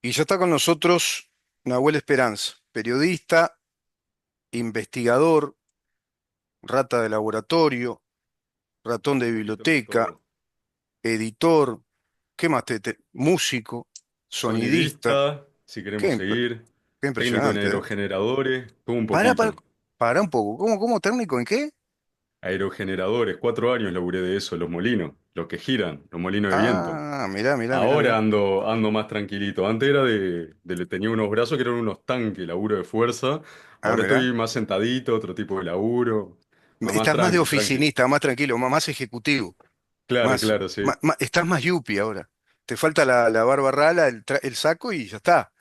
Y ya está con nosotros Nahuel Esperanza, periodista, investigador, rata de laboratorio, ratón de Un poquito de biblioteca, todo. editor, ¿qué más músico, sonidista, Sonidista, si qué, queremos seguir. qué Técnico en impresionante, ¿eh? aerogeneradores, todo un Para, para, poquito. para un poco, ¿cómo técnico en qué? Aerogeneradores, 4 años laburé de eso, los molinos, los que giran, los molinos de viento. Ah, mirá. Ahora ando más tranquilito. Antes era tenía unos brazos que eran unos tanques, laburo de fuerza. Ah, Ahora mirá. estoy más sentadito, otro tipo de laburo. Más Estás más de tranqui, tranqui. oficinista, más tranquilo, más ejecutivo, Claro, más, claro, sí. estás más yuppie ahora. Te falta la barba rala, el saco y ya está.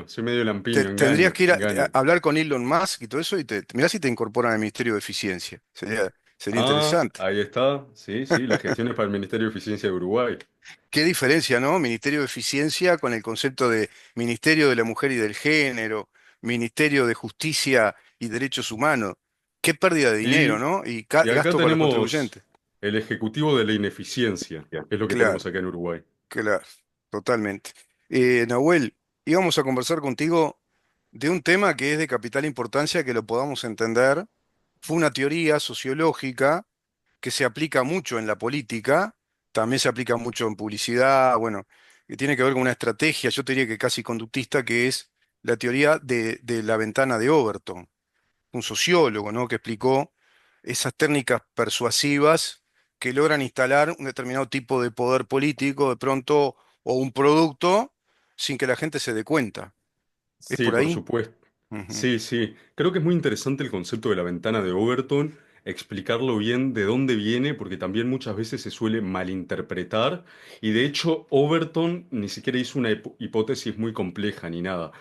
Soy medio lampiño, Tendrías engaño, que ir a engaño. hablar con Elon Musk y todo eso y mirá si te incorporan al Ministerio de Eficiencia. Sería Ah, interesante. ahí está. Sí, sí, las gestiones para el Ministerio de Eficiencia de Uruguay. Qué diferencia, ¿no? Ministerio de Eficiencia con el concepto de Ministerio de la Mujer y del Género, Ministerio de Justicia y Derechos Humanos. Qué pérdida de dinero, Y, ¿no? Y y acá gasto para los tenemos contribuyentes. el Ejecutivo de la Ineficiencia, que es lo que Claro, tenemos acá en Uruguay. claro, totalmente. Nahuel, íbamos a conversar contigo de un tema que es de capital importancia que lo podamos entender. Fue una teoría sociológica que se aplica mucho en la política, también se aplica mucho en publicidad, bueno, que tiene que ver con una estrategia, yo te diría que casi conductista, que es la teoría de la ventana de Overton, un sociólogo, ¿no? Que explicó esas técnicas persuasivas que logran instalar un determinado tipo de poder político de pronto o un producto sin que la gente se dé cuenta. ¿Es Sí, por por ahí? supuesto. Ujú. Sí, sí. Creo que es muy interesante el concepto de la ventana de Overton, explicarlo bien de dónde viene, porque también muchas veces se suele malinterpretar. Y de hecho, Overton ni siquiera hizo una hipótesis muy compleja ni nada.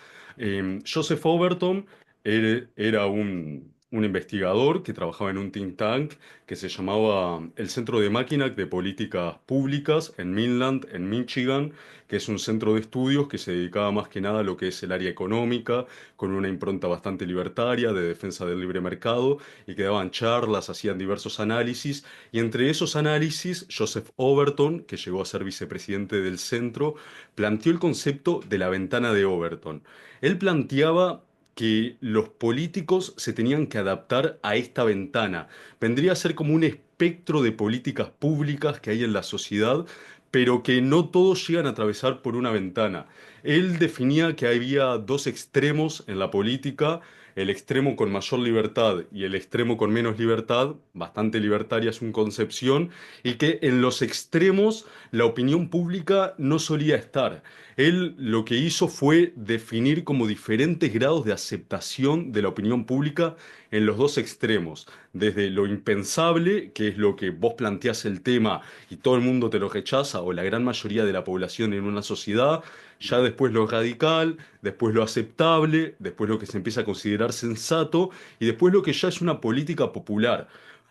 Joseph Overton era un investigador que trabajaba en un think tank que se llamaba el Centro de Máquinas de Políticas Públicas en Midland, en Michigan, que es un centro de estudios que se dedicaba más que nada a lo que es el área económica, con una impronta bastante libertaria de defensa del libre mercado, y que daban charlas, hacían diversos análisis, y entre esos análisis, Joseph Overton, que llegó a ser vicepresidente del centro, planteó el concepto de la ventana de Overton. Él planteaba que los políticos se tenían que adaptar a esta ventana. Vendría a ser como un espectro de políticas públicas que hay en la sociedad, pero que no todos llegan a atravesar por una ventana. Él definía que había dos extremos en la política, el extremo con mayor libertad y el extremo con menos libertad, bastante libertaria su concepción, y que en los extremos la opinión pública no solía estar. Él lo que hizo fue definir como diferentes grados de aceptación de la opinión pública en los dos extremos, desde lo impensable, que es lo que vos planteás el tema y todo el mundo te lo rechaza, o la gran mayoría de la población en una sociedad, ya después lo radical, después lo aceptable, después lo que se empieza a considerar sensato, y después lo que ya es una política popular.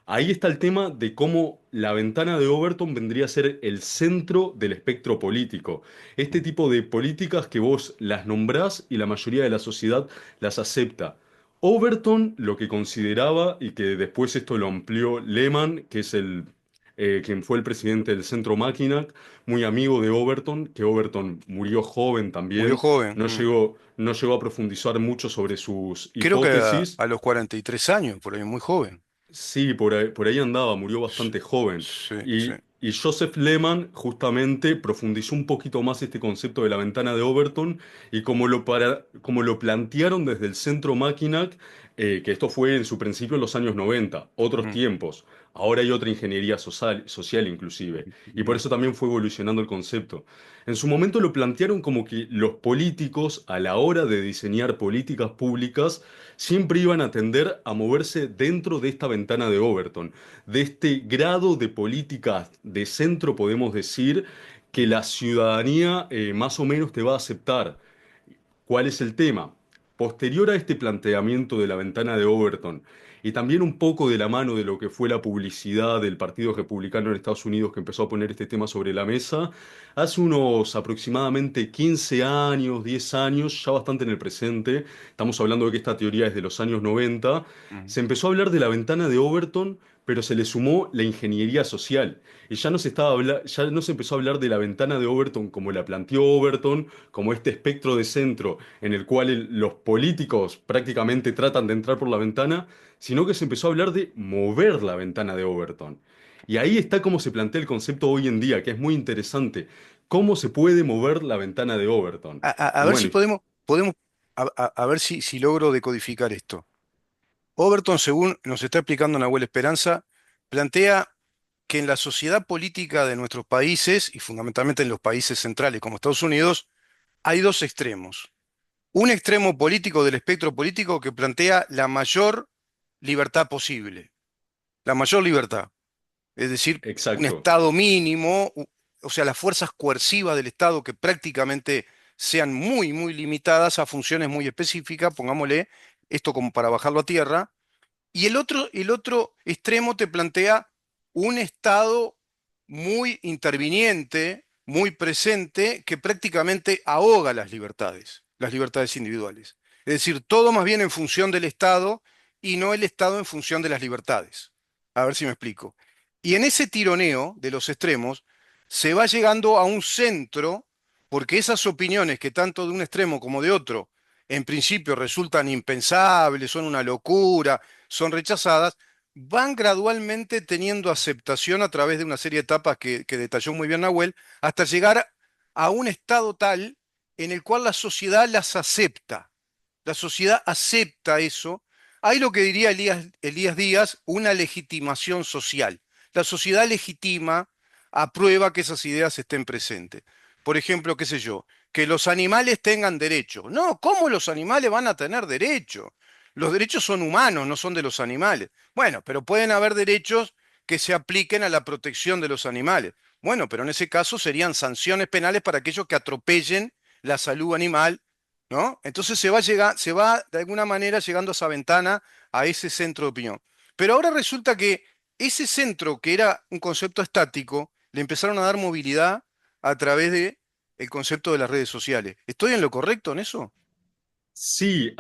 Ahí está el tema de cómo la ventana de Overton vendría a ser el centro del espectro político. Este tipo de políticas que vos las nombrás y la mayoría de la sociedad las acepta. Overton lo que consideraba, y que después esto lo amplió Lehman, que es quien fue el presidente del Centro Máquina, muy amigo de Overton, que Overton murió joven Murió también, joven. no llegó a profundizar mucho sobre sus Creo que hipótesis. a los 43 años, por ahí, muy joven. Sí, por ahí andaba, murió Sí, bastante joven. sí, sí. Y Joseph Lehman justamente profundizó un poquito más este concepto de la ventana de Overton y como lo plantearon desde el Centro Mackinac, que esto fue en su principio en los años 90, otros Mm, tiempos. Ahora hay otra ingeniería social inclusive. Y por mm. eso también fue evolucionando el concepto. En su momento lo plantearon como que los políticos, a la hora de diseñar políticas públicas, siempre iban a tender a moverse dentro de esta ventana de Overton, de este grado de políticas de centro, podemos decir, que la ciudadanía más o menos te va a aceptar. ¿Cuál es el tema? Posterior a este planteamiento de la ventana de Overton y también un poco de la mano de lo que fue la publicidad del Partido Republicano en Estados Unidos que empezó a poner este tema sobre la mesa, hace unos aproximadamente 15 años, 10 años, ya bastante en el presente, estamos hablando de que esta teoría es de los años 90, Mm. se empezó a hablar de la ventana de Overton pero se le sumó la ingeniería social. Y ya no se empezó a hablar de la ventana de Overton como la planteó Overton, como este espectro de centro en el cual los políticos prácticamente tratan de entrar por la ventana, sino que se empezó a hablar de mover la ventana de Overton. Y ahí está cómo se plantea el concepto hoy en día, que es muy interesante. ¿Cómo se puede mover la ventana de Overton? A Y ver si bueno, podemos a ver si logro decodificar esto. Overton, según nos está explicando Nahuel Esperanza, plantea que en la sociedad política de nuestros países, y fundamentalmente en los países centrales como Estados Unidos, hay dos extremos. Un extremo político del espectro político que plantea la mayor libertad posible, la mayor libertad, es decir, un exacto. Estado mínimo, o sea, las fuerzas coercivas del Estado que prácticamente sean muy, muy limitadas a funciones muy específicas, pongámosle esto como para bajarlo a tierra, y el otro extremo te plantea un Estado muy interviniente, muy presente, que prácticamente ahoga las libertades individuales. Es decir, todo más bien en función del Estado y no el Estado en función de las libertades. A ver si me explico. Y en ese tironeo de los extremos se va llegando a un centro, porque esas opiniones que tanto de un extremo como de otro en principio resultan impensables, son una locura, son rechazadas, van gradualmente teniendo aceptación a través de una serie de etapas que detalló muy bien Nahuel, hasta llegar a un estado tal en el cual la sociedad las acepta. La sociedad acepta eso. Hay lo que diría Elías Díaz, una legitimación social. La sociedad legitima, aprueba que esas ideas estén presentes. Por ejemplo, qué sé yo, que los animales tengan derechos. No, ¿cómo los animales van a tener derechos? Los derechos son humanos, no son de los animales. Bueno, pero pueden haber derechos que se apliquen a la protección de los animales. Bueno, pero en ese caso serían sanciones penales para aquellos que atropellen la salud animal, ¿no? Entonces se va de alguna manera llegando a esa ventana, a ese centro de opinión. Pero ahora resulta que ese centro, que era un concepto estático, le empezaron a dar movilidad a través de el concepto de las redes sociales. ¿Estoy en lo correcto en eso? Sí,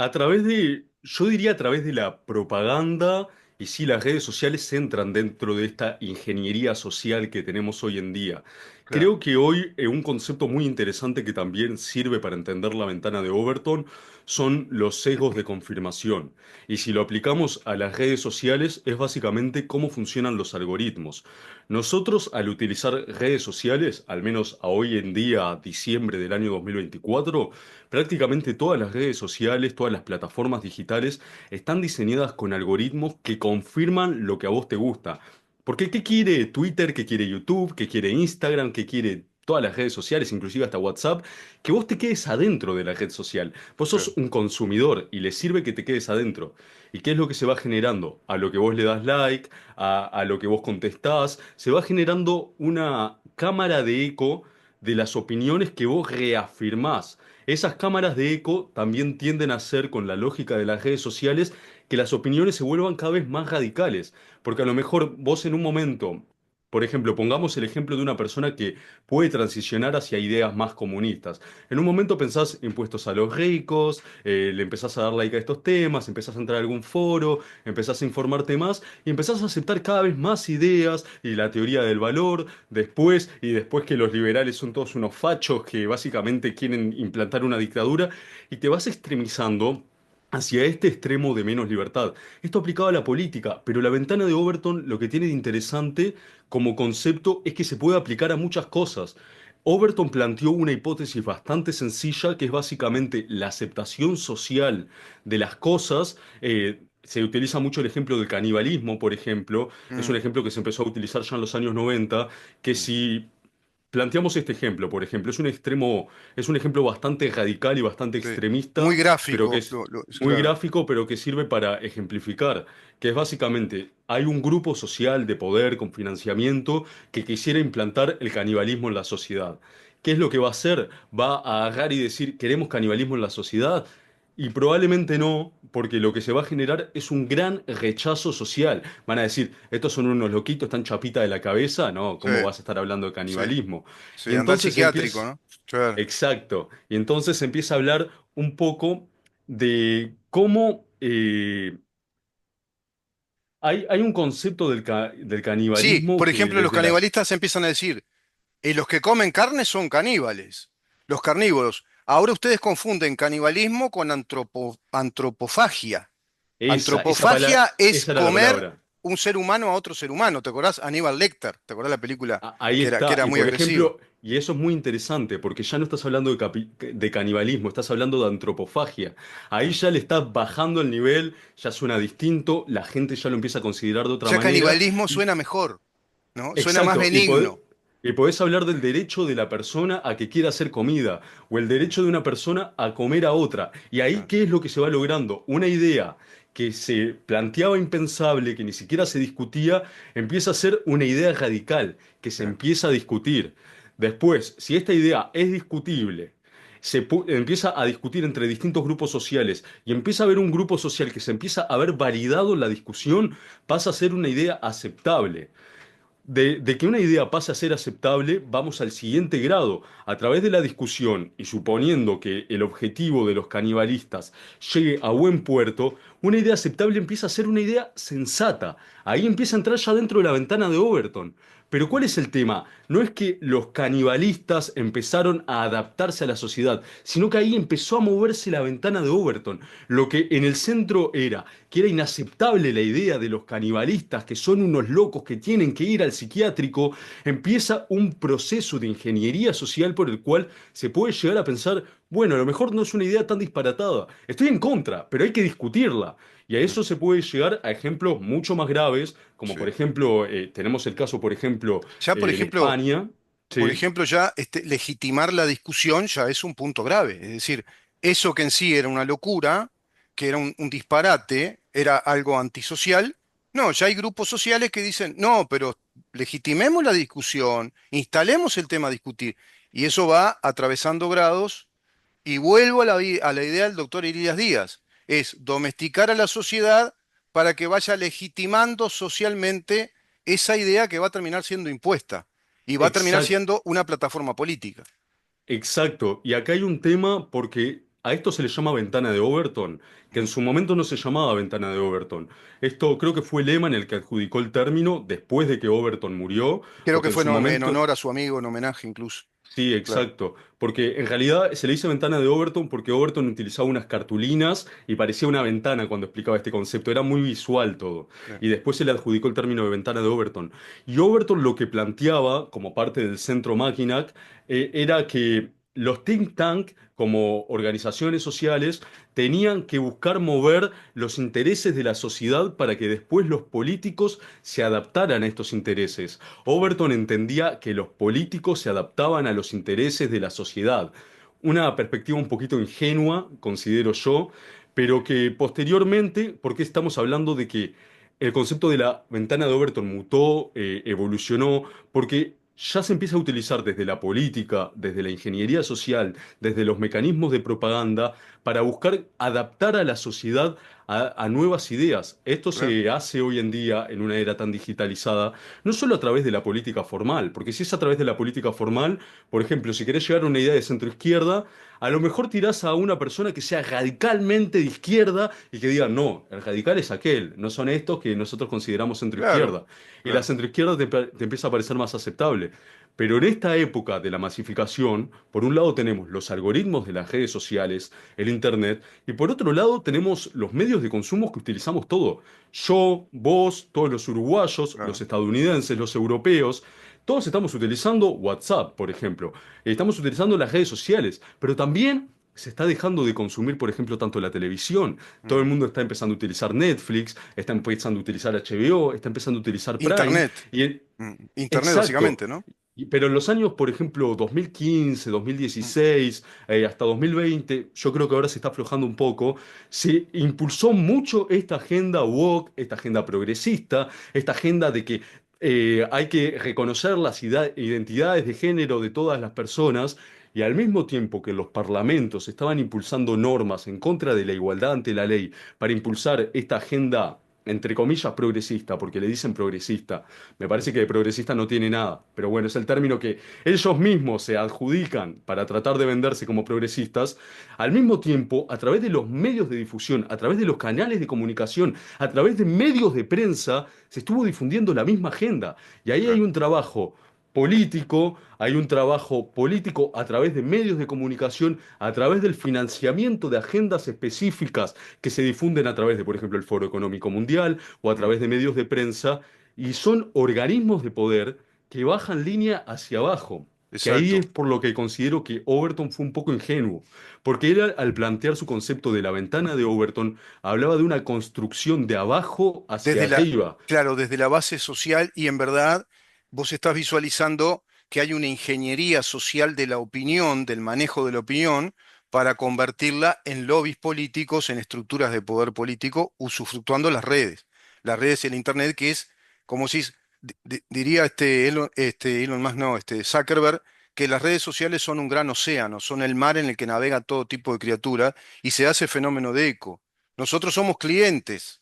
yo diría a través de la propaganda, y sí, las redes sociales entran dentro de esta ingeniería social que tenemos hoy en día. Claro. Creo que hoy un concepto muy interesante que también sirve para entender la ventana de Overton son los sesgos de confirmación. Y si lo aplicamos a las redes sociales, es básicamente cómo funcionan los algoritmos. Nosotros, al utilizar redes sociales, al menos a hoy en día, diciembre del año 2024, prácticamente todas las redes sociales, todas las plataformas digitales están diseñadas con algoritmos que confirman lo que a vos te gusta. Porque ¿qué quiere Twitter? ¿Qué quiere YouTube? ¿Qué quiere Instagram? ¿Qué quiere todas las redes sociales, inclusive hasta WhatsApp? Que vos te quedes adentro de la red social. Vos sos Claro. un consumidor y le sirve que te quedes adentro. ¿Y qué es lo que se va generando? A lo que vos le das like, a lo que vos contestás, se va generando una cámara de eco de las opiniones que vos reafirmás. Esas cámaras de eco también tienden a hacer, con la lógica de las redes sociales, que las opiniones se vuelvan cada vez más radicales. Porque a lo mejor vos en un momento, por ejemplo, pongamos el ejemplo de una persona que puede transicionar hacia ideas más comunistas. En un momento pensás impuestos a los ricos, le empezás a dar like a estos temas, empezás a entrar a algún foro, empezás a informarte más y empezás a aceptar cada vez más ideas y la teoría del valor después que los liberales son todos unos fachos que básicamente quieren implantar una dictadura y te vas extremizando hacia este extremo de menos libertad. Esto aplicado a la política, pero la ventana de Overton lo que tiene de interesante como concepto es que se puede aplicar a muchas cosas. Overton planteó una hipótesis bastante sencilla que es básicamente la aceptación social de las cosas. Se utiliza mucho el ejemplo del canibalismo, por ejemplo. Es un Mm, ejemplo que se empezó a utilizar ya en los años 90, que mm, si planteamos este ejemplo, por ejemplo, es un ejemplo bastante radical y bastante sí. Muy extremista, pero que gráfico, es muy claro. gráfico, pero que sirve para ejemplificar, que es básicamente, hay un grupo social de poder con financiamiento que quisiera implantar el canibalismo en la sociedad. ¿Qué es lo que va a hacer? Va a agarrar y decir, ¿queremos canibalismo en la sociedad? Y probablemente no, porque lo que se va a generar es un gran rechazo social. Van a decir, estos son unos loquitos, están chapita de la cabeza, ¿no? Sí, ¿Cómo vas a estar hablando de sí, canibalismo? sí, Y anda al entonces psiquiátrico, empieza, ¿no? Claro. exacto, y entonces empieza a hablar un poco de cómo hay un concepto del Sí, canibalismo por que ejemplo, los desde las... canibalistas empiezan a decir, los que comen carne son caníbales, los carnívoros. Ahora ustedes confunden canibalismo con antropofagia. Esa palabra, Antropofagia es esa era la comer palabra. un ser humano a otro ser humano. ¿Te acordás? Aníbal Lecter, ¿te acordás la película Ahí que está. era Y muy por agresiva? ejemplo, y eso es muy interesante, porque ya no estás hablando de canibalismo, estás hablando de antropofagia. Ahí Claro. ya le estás bajando el nivel, ya suena distinto, la gente ya lo empieza a considerar de otra Ya manera. canibalismo Y, suena mejor, ¿no? Suena más exacto, benigno. y podés hablar del derecho de la persona a que quiera hacer comida, o el derecho de una persona a comer a otra. Y ahí, Claro, ¿qué es lo que se va logrando? Una idea que se planteaba impensable, que ni siquiera se discutía, empieza a ser una idea radical, que se claro, empieza a discutir. Después, si esta idea es discutible, empieza a discutir entre distintos grupos sociales y empieza a haber un grupo social que se empieza a ver validado la discusión, pasa a ser una idea aceptable. De que una idea pase a ser aceptable, vamos al siguiente grado. A través de la discusión y suponiendo que el objetivo de los canibalistas llegue a buen puerto, una idea aceptable empieza a ser una idea sensata. Ahí empieza a entrar ya dentro de la ventana de Overton. Pero ¿cuál es el tema? No es que los canibalistas empezaron a adaptarse a la sociedad, sino que ahí empezó a moverse la ventana de Overton. Lo que en el centro era que era inaceptable la idea de los canibalistas, que son unos locos que tienen que ir al psiquiátrico, empieza un proceso de ingeniería social por el cual se puede llegar a pensar, bueno, a lo mejor no es una idea tan disparatada, estoy en contra, pero hay que discutirla. Y a mm, eso se puede llegar a ejemplos mucho más graves, como por sí. ejemplo, tenemos el caso, por ejemplo, Ya, en España. por Sí, ejemplo, ya legitimar la discusión ya es un punto grave. Es decir, eso que en sí era una locura, que era un disparate, era algo antisocial. No, ya hay grupos sociales que dicen, no, pero legitimemos la discusión, instalemos el tema a discutir. Y eso va atravesando grados. Y vuelvo a a la idea del doctor Irías Díaz, es domesticar a la sociedad para que vaya legitimando socialmente esa idea que va a terminar siendo impuesta y va a terminar exacto. siendo una plataforma política. Exacto, y acá hay un tema porque a esto se le llama ventana de Overton, que en Mm. su momento no se llamaba ventana de Overton. Esto creo que fue Lehman el que adjudicó el término después de que Overton murió, Creo porque que en fue su en momento... honor a su amigo, en homenaje incluso. Sí, Claro, exacto, porque en realidad se le dice ventana de Overton porque Overton utilizaba unas cartulinas y parecía una ventana cuando explicaba este concepto, era muy visual todo, claro, y después se le adjudicó el término de ventana de Overton. Y Overton lo que planteaba como parte del centro Mackinac era que los think tank como organizaciones sociales tenían que buscar mover los intereses de la sociedad para que después los políticos se adaptaran a estos intereses. sí, Overton entendía que los políticos se adaptaban a los intereses de la sociedad. Una perspectiva un poquito ingenua, considero yo, pero que posteriormente, porque estamos hablando de que el concepto de la ventana de Overton mutó, evolucionó, porque ya se empieza a utilizar desde la política, desde la ingeniería social, desde los mecanismos de propaganda, para buscar adaptar a la sociedad a nuevas ideas. Esto claro. se hace hoy en día en una era tan digitalizada, no solo a través de la política formal, porque si es a través de la política formal, por ejemplo, si querés llegar a una idea de centro izquierda, a lo mejor tirás a una persona que sea radicalmente de izquierda y que diga, no, el radical es aquel, no son estos que nosotros consideramos centro Claro, izquierda. Y la claro. centro izquierda te empieza a parecer más aceptable. Pero en esta época de la masificación, por un lado tenemos los algoritmos de las redes sociales, el Internet, y por otro lado tenemos los medios de consumo que utilizamos todo. Yo, vos, todos los uruguayos, los Claro. estadounidenses, los europeos, todos estamos utilizando WhatsApp, por ejemplo. Estamos utilizando las redes sociales, pero también se está dejando de consumir, por ejemplo, tanto la televisión. Todo Mm. el mundo está empezando a utilizar Netflix, está empezando a utilizar HBO, está empezando a utilizar Prime. Internet. Y Internet exacto. básicamente, ¿no? Pero en los años, por ejemplo, 2015, Mm. 2016, hasta 2020, yo creo que ahora se está aflojando un poco, se impulsó mucho esta agenda woke, esta agenda progresista, esta agenda de que hay que reconocer las identidades de género de todas las personas, y al mismo tiempo que los parlamentos estaban impulsando normas en contra de la igualdad ante la ley para impulsar esta agenda entre comillas, progresista, porque le dicen progresista. Me parece que de progresista no tiene nada, pero bueno, es el término que ellos mismos se adjudican para tratar de venderse como progresistas. Al mismo tiempo, a través de los medios de difusión, a través de los canales de comunicación, a través de medios de prensa, se estuvo difundiendo la misma agenda. Y ahí hay Claro, un trabajo político, hay un trabajo político a través de medios de comunicación, a través del financiamiento de agendas específicas que se difunden a través de, por ejemplo, el Foro Económico Mundial o a mm, través de medios de prensa, y son organismos de poder que bajan línea hacia abajo. Que ahí es exacto. por lo que considero que Overton fue un poco ingenuo, porque él al plantear su concepto de la ventana de Overton hablaba de una construcción de abajo hacia Desde la, arriba. claro, desde la base social y en verdad vos estás visualizando que hay una ingeniería social de la opinión, del manejo de la opinión, para convertirla en lobbies políticos, en estructuras de poder político, usufructuando las redes y el Internet, que es, como si diría Elon Musk, no, Zuckerberg, que las redes sociales son un gran océano, son el mar en el que navega todo tipo de criaturas y se hace fenómeno de eco. Nosotros somos clientes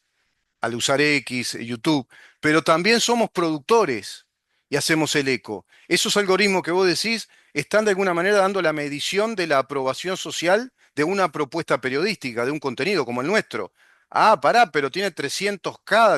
al usar X, YouTube, pero también somos productores y hacemos el eco. Esos algoritmos que vos decís están de alguna manera dando la medición de la aprobación social de una propuesta periodística, de un contenido como el nuestro. Ah, pará, pero tiene 300K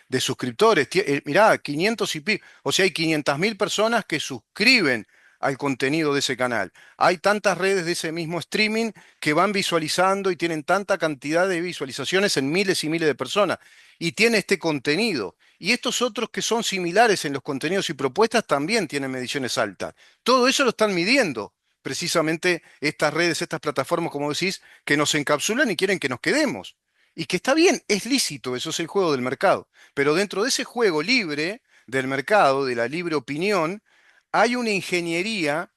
de suscriptores. Mirá, 500 y pico. O sea, hay 500.000 personas que suscriben al contenido de ese canal. Hay tantas redes de ese mismo streaming que van visualizando y tienen tanta cantidad de visualizaciones en miles y miles de personas. Y tiene este contenido. Y estos otros que son similares en los contenidos y propuestas también tienen mediciones altas. Todo eso lo están midiendo precisamente estas redes, estas plataformas, como decís, que nos encapsulan y quieren que nos quedemos. Y que está bien, es lícito, eso es el juego del mercado. Pero dentro de ese juego libre del mercado, de la libre opinión, hay una ingeniería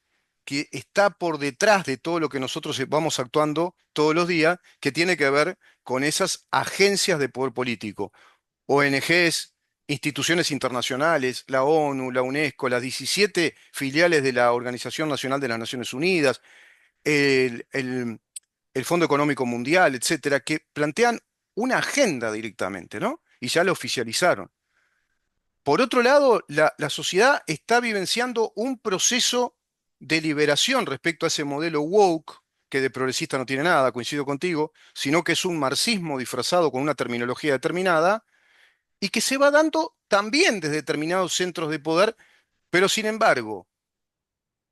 que está por detrás de todo lo que nosotros vamos actuando todos los días, que tiene que ver con esas agencias de poder político, ONGs, instituciones internacionales, la ONU, la UNESCO, las 17 filiales de la Organización Nacional de las Naciones Unidas, el, el- el Fondo Económico Mundial, etcétera, que plantean una agenda directamente, ¿no? Y ya la oficializaron. Por otro lado, la sociedad está vivenciando un proceso de liberación respecto a ese modelo woke, que de progresista no tiene nada, coincido contigo, sino que es un marxismo disfrazado con una terminología determinada y que se va dando también desde determinados centros de poder, pero sin embargo,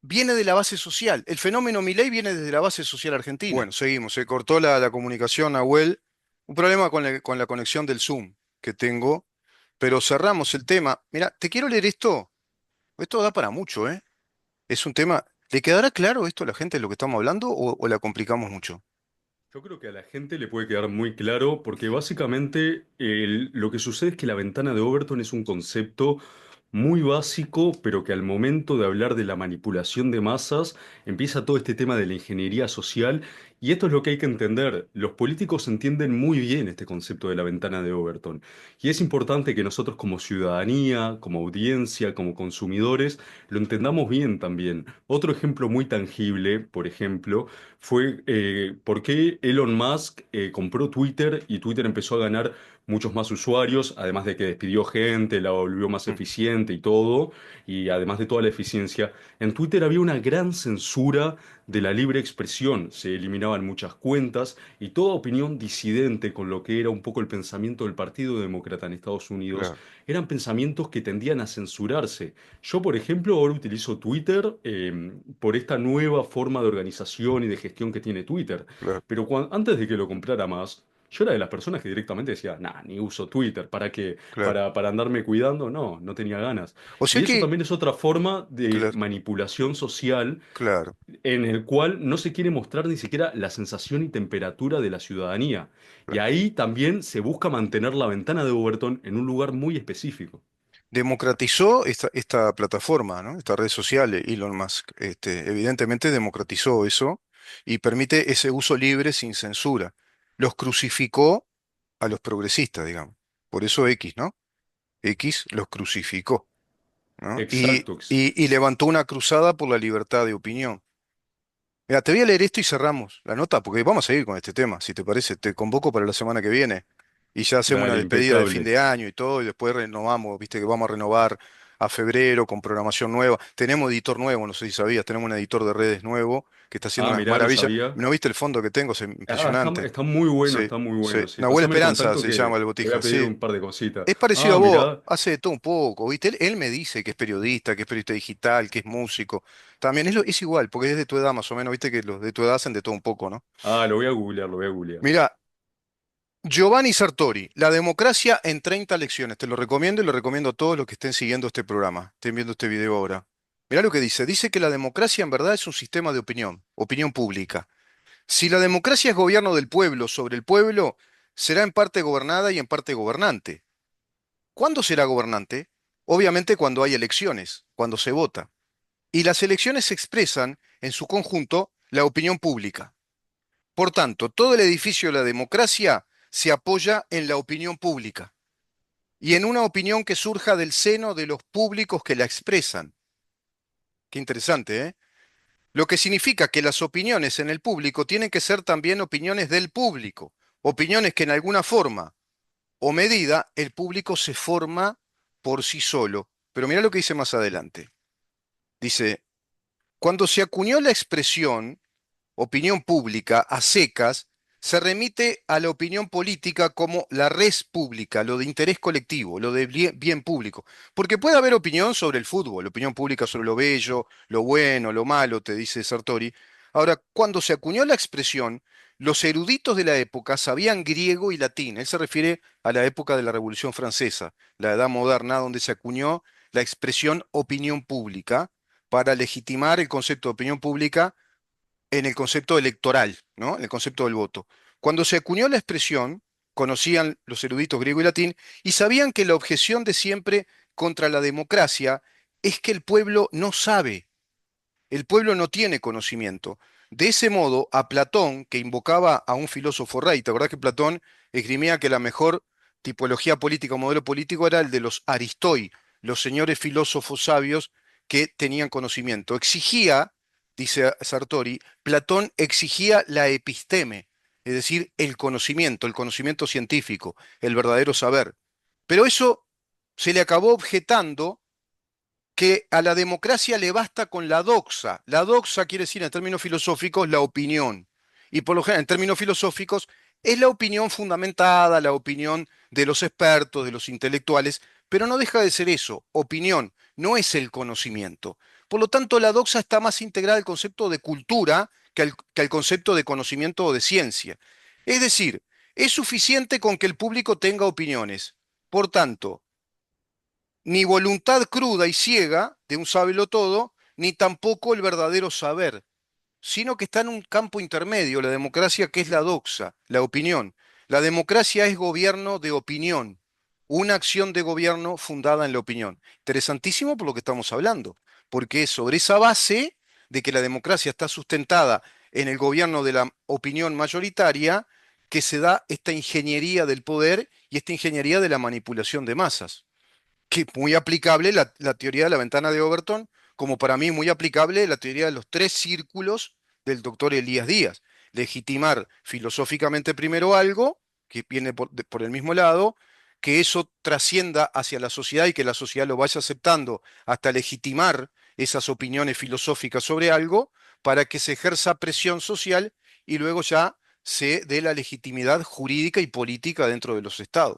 viene de la base social. El fenómeno Milei viene desde la base social argentina. Bueno, seguimos, se cortó la comunicación, Nahuel. Un problema con la conexión del Zoom que tengo, pero cerramos el tema. Mira, te quiero leer esto. Esto da para mucho, ¿eh? Es un tema. ¿Le quedará claro esto a la gente de lo que estamos hablando o la complicamos mucho? Yo creo que a la gente le puede quedar muy claro porque básicamente lo que sucede es que la ventana de Overton es un concepto muy básico, pero que al momento de hablar de la manipulación de masas empieza todo este tema de la ingeniería social, y esto es lo que hay que entender. Los políticos entienden muy bien este concepto de la ventana de Overton, y es importante que nosotros como ciudadanía, como audiencia, como consumidores, lo entendamos bien también. Otro ejemplo muy tangible, por ejemplo, fue por qué Elon Musk compró Twitter y Twitter empezó a ganar muchos más usuarios, además de que despidió gente, la volvió más Mm, eficiente y todo, y además de toda la eficiencia. En Twitter había una gran censura de la libre expresión, se eliminaban muchas cuentas y toda opinión disidente con lo que era un poco el pensamiento del Partido Demócrata en Estados Unidos, claro, eran pensamientos que tendían a censurarse. Yo, por ejemplo, ahora utilizo Twitter por esta nueva forma de organización y de gestión que tiene Twitter. claro, Pero antes de que lo comprara más, yo era de las personas que directamente decía, nah, ni uso Twitter, ¿para qué? claro. Para andarme cuidando, no, no tenía ganas. O sea Y eso que, también es otra forma de claro, manipulación social claro, en el cual no se quiere mostrar ni siquiera la sensación y temperatura de la ciudadanía. Y claro. ahí también se busca mantener la ventana de Overton en un lugar muy específico. Democratizó esta plataforma, ¿no? Esta red social, Elon Musk. Evidentemente democratizó eso y permite ese uso libre sin censura. Los crucificó a los progresistas, digamos. Por eso X, ¿no? X los crucificó, ¿no? Exacto. Y levantó una cruzada por la libertad de opinión. Mira, te voy a leer esto y cerramos la nota, porque vamos a seguir con este tema, si te parece. Te convoco para la semana que viene. y ya hacemos una Dale, despedida de fin impecable. de año y todo, y después renovamos, viste que vamos a renovar a febrero con programación nueva. Tenemos editor nuevo, no sé si sabías, tenemos un editor de redes nuevo que está haciendo Ah, unas mirá, no maravillas. sabía. ¿No viste el fondo que tengo? Es Ah, está, impresionante. está muy bueno, Sí, está muy sí. bueno. Sí, Nahuel pásame el Esperanza contacto se que llama el le voy botija, a pedir sí. un par de cositas. Es parecido Ah, a vos, mirá. hace de todo un poco, ¿viste? Él me dice que es periodista digital, que es músico. También es igual, porque es de tu edad más o menos, ¿viste? Que los de tu edad hacen de todo un poco, ¿no? Ah, lo voy a googlear, lo voy a googlear. Mira, Giovanni Sartori, La democracia en 30 lecciones. Te lo recomiendo y lo recomiendo a todos los que estén siguiendo este programa, estén viendo este video ahora. Mira lo que dice. Dice que la democracia en verdad es un sistema de opinión, opinión pública. Si la democracia es gobierno del pueblo sobre el pueblo, será en parte gobernada y en parte gobernante. ¿Cuándo será gobernante? Obviamente cuando hay elecciones, cuando se vota. Y las elecciones expresan, en su conjunto, la opinión pública. Por tanto, todo el edificio de la democracia se apoya en la opinión pública y en una opinión que surja del seno de los públicos que la expresan. Qué interesante, ¿eh? Lo que significa que las opiniones en el público tienen que ser también opiniones del público, opiniones que en alguna forma o medida el público se forma por sí solo. Pero mira lo que dice más adelante. Dice, cuando se acuñó la expresión opinión pública a secas, se remite a la opinión política como la res pública, lo de interés colectivo, lo de bien público. Porque puede haber opinión sobre el fútbol, opinión pública sobre lo bello, lo bueno, lo malo, te dice Sartori. Ahora, cuando se acuñó la expresión, los eruditos de la época sabían griego y latín. Él se refiere a la época de la Revolución Francesa, la Edad Moderna, donde se acuñó la expresión opinión pública para legitimar el concepto de opinión pública en el concepto electoral, ¿no? En el concepto del voto. Cuando se acuñó la expresión, conocían los eruditos griego y latín y sabían que la objeción de siempre contra la democracia es que el pueblo no sabe, el pueblo no tiene conocimiento. De ese modo, a Platón, que invocaba a un filósofo rey, ¿te acordás que Platón esgrimía que la mejor tipología política o modelo político era el de los aristoi, los señores filósofos sabios que tenían conocimiento? Exigía, dice Sartori, Platón exigía la episteme, es decir, el conocimiento científico, el verdadero saber. Pero eso se le acabó objetando que a la democracia le basta con la doxa. La doxa quiere decir en términos filosóficos la opinión. Y por lo general, en términos filosóficos, es la opinión fundamentada, la opinión de los expertos, de los intelectuales, pero no deja de ser eso, opinión, no es el conocimiento. Por lo tanto, la doxa está más integrada al concepto de cultura que al concepto de conocimiento o de ciencia. Es decir, es suficiente con que el público tenga opiniones. Por tanto, ni voluntad cruda y ciega de un todo, ni tampoco el verdadero saber, sino que está en un campo intermedio, la democracia que es la doxa, la opinión. La democracia es gobierno de opinión, una acción de gobierno fundada en la opinión. Interesantísimo por lo que estamos hablando, porque es sobre esa base de que la democracia está sustentada en el gobierno de la opinión mayoritaria que se da esta ingeniería del poder y esta ingeniería de la manipulación de masas que muy aplicable la teoría de la ventana de Overton, como para mí muy aplicable la teoría de los tres círculos del doctor Elías Díaz. Legitimar filosóficamente primero algo, que viene por el mismo lado, que eso trascienda hacia la sociedad y que la sociedad lo vaya aceptando hasta legitimar esas opiniones filosóficas sobre algo, para que se ejerza presión social y luego ya se dé la legitimidad jurídica y política dentro de los estados.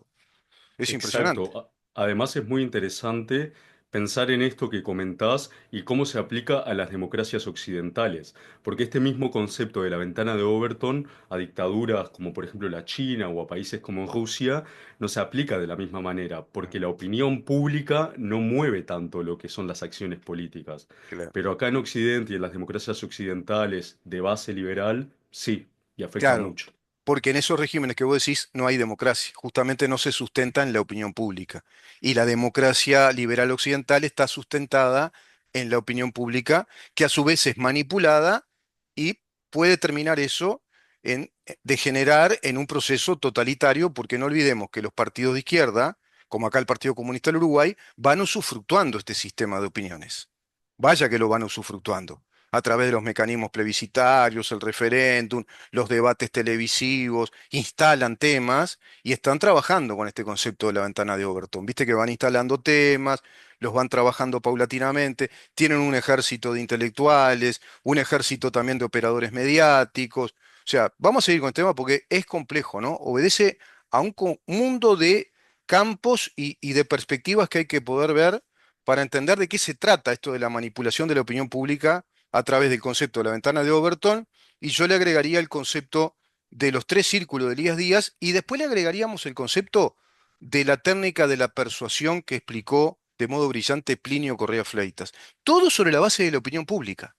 Es impresionante. Exacto. Además es muy interesante pensar en esto que comentás y cómo se aplica a las democracias occidentales, porque este mismo concepto de la ventana de Overton a dictaduras como por ejemplo la China o a países como Rusia no se aplica de la misma manera, porque la opinión pública no mueve tanto lo que son las acciones políticas. Claro. Pero acá en Occidente y en las democracias occidentales de base liberal, sí, y afecta Claro, mucho. porque en esos regímenes que vos decís no hay democracia, justamente no se sustenta en la opinión pública. Y la democracia liberal occidental está sustentada en la opinión pública, que a su vez es manipulada y puede terminar eso en degenerar en un proceso totalitario, porque no olvidemos que los partidos de izquierda, como acá el Partido Comunista del Uruguay, van usufructuando este sistema de opiniones. Vaya que lo van usufructuando. a través de los mecanismos plebiscitarios, el referéndum, los debates televisivos, instalan temas y están trabajando con este concepto de la ventana de Overton. Viste que van instalando temas, los van trabajando paulatinamente, tienen un ejército de intelectuales, un ejército también de operadores mediáticos. O sea, vamos a seguir con el tema porque es complejo, ¿no? Obedece a un mundo de campos y de perspectivas que hay que poder ver para entender de qué se trata esto de la manipulación de la opinión pública a través del concepto de la ventana de Overton, y yo le agregaría el concepto de los tres círculos de Elías Díaz, y después le agregaríamos el concepto de la técnica de la persuasión que explicó de modo brillante Plinio Correa Fleitas. Todo sobre la base de la opinión pública,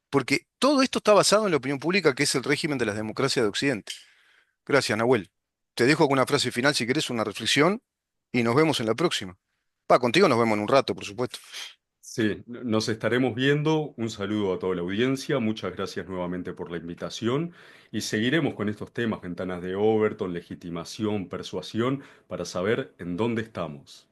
porque todo esto está basado en la opinión pública, que es el régimen de las democracias de Occidente. Gracias, Nahuel. Te dejo con una frase final si querés, una reflexión, y nos vemos en la próxima. Contigo nos vemos en un rato, por supuesto. Sí, nos estaremos viendo. Un saludo a toda la audiencia. Muchas gracias nuevamente por la invitación y seguiremos con estos temas, ventanas de Overton, legitimación, persuasión, para saber en dónde estamos.